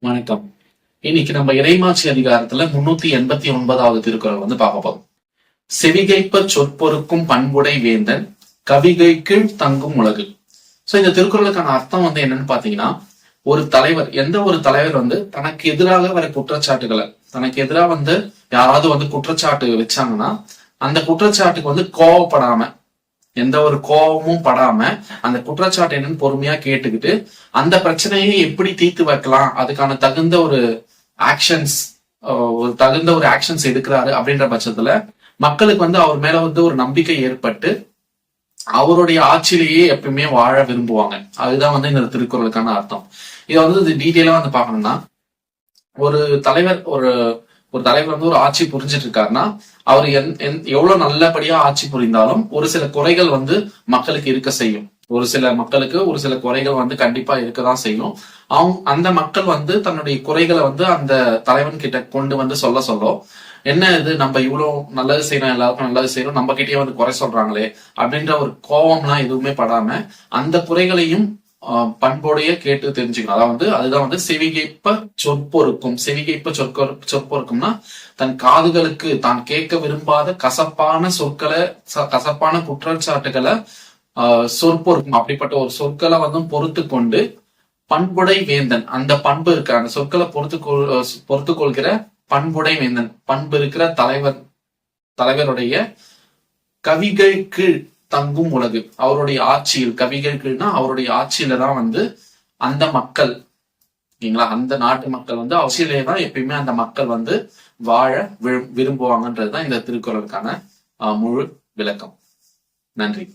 வணக்கம். இன்னைக்கு நம்ம இறைமாட்சி அதிகாரத்துல 389வது திருக்குறள் பார்க்க போறோம். செவிகைப்ப சொற்பொருக்கும் பண்புடை வேந்தன் கவிகைக்கு தங்கும் உலகு. இந்த திருக்குறளுக்கான அர்த்தம் என்னன்னு பாத்தீங்கன்னா, ஒரு தலைவர், எந்த ஒரு தலைவர் தனக்கு எதிராக வர குற்றச்சாட்டுகளை, தனக்கு எதிராக யாராவது குற்றச்சாட்டு வச்சாங்கன்னா அந்த குற்றச்சாட்டுக்கு கோவப்படாம, எந்த ஒரு கோபமும் படாம அந்த குற்றச்சாட்டு என்னன்னு பொறுமையா கேட்டுக்கிட்டு அந்த பிரச்சனையை எப்படி தீர்த்து வைக்கலாம், அதுக்கான தகுந்த ஒரு ஆக்ஷன்ஸ் எடுக்கிறாரு அப்படின்ற பட்சத்துல மக்களுக்கு அவர் மேல ஒரு நம்பிக்கை ஏற்பட்டு அவருடைய ஆட்சியிலேயே எப்பயுமே வாழ விரும்புவாங்க. அதுதான் இந்த திருக்குறளுக்கான அர்த்தம். இதை டீட்டெயிலா பார்க்கணும்னா, ஒரு தலைவர் ஒரு தலைவர் ஒரு ஆட்சி புரிஞ்சிட்டு இருக்காருன்னா அவர் எவ்வளவு நல்லபடியா ஆட்சி புரிந்தாலும் ஒரு சில குறைகள் மக்களுக்கு இருக்க செய்யும். ஒரு சில மக்களுக்கு ஒரு சில குறைகள் கண்டிப்பா இருக்கதான் செய்யும். அந்த மக்கள் தன்னுடைய குறைகளை அந்த தலைவன் கிட்ட கொண்டு சொல்ல என்ன இது, நம்ம இவ்வளவு நல்லது செய்யணும், எல்லாருக்கும் நல்லது செய்யணும், நம்ம கிட்டயே குறை சொல்றாங்களே அப்படின்ற ஒரு கோபம்லாம் எதுவுமே படாம அந்த குறைகளையும் பண்போடைய கேட்டு தெரிஞ்சுக்கணும். அதுதான் செவிகைப்ப சொற்பொருக்கும். செவிகைப்ப சொற்பொருக்கும்னா தன் காதுகளுக்கு தான் கேட்க விரும்பாத கசப்பான சொற்களை, கசப்பான குற்றச்சாட்டுகளை சொற்பொருக்கும். அப்படிப்பட்ட ஒரு சொற்களை பொறுத்து கொண்டு பண்புடை வேந்தன், அந்த பண்பு இருக்க அந்த சொற்களை பொறுத்து கொள்கிற பண்புடை வேந்தன், பண்பு இருக்கிற தலைவருடைய கவிகள் கீழ் தங்கும் உலகு. அவருடைய ஆட்சியில், கவிகள் கீழ்னா அவருடைய ஆட்சியில தான் அந்த மக்கள், அந்த நாட்டு மக்கள் ஆட்சியிலே தான் எப்பயுமே அந்த மக்கள் வாழ விரும்புவாங்கன்றதுதான் இந்த திருக்குறளுக்கான முழு விளக்கம். நன்றி.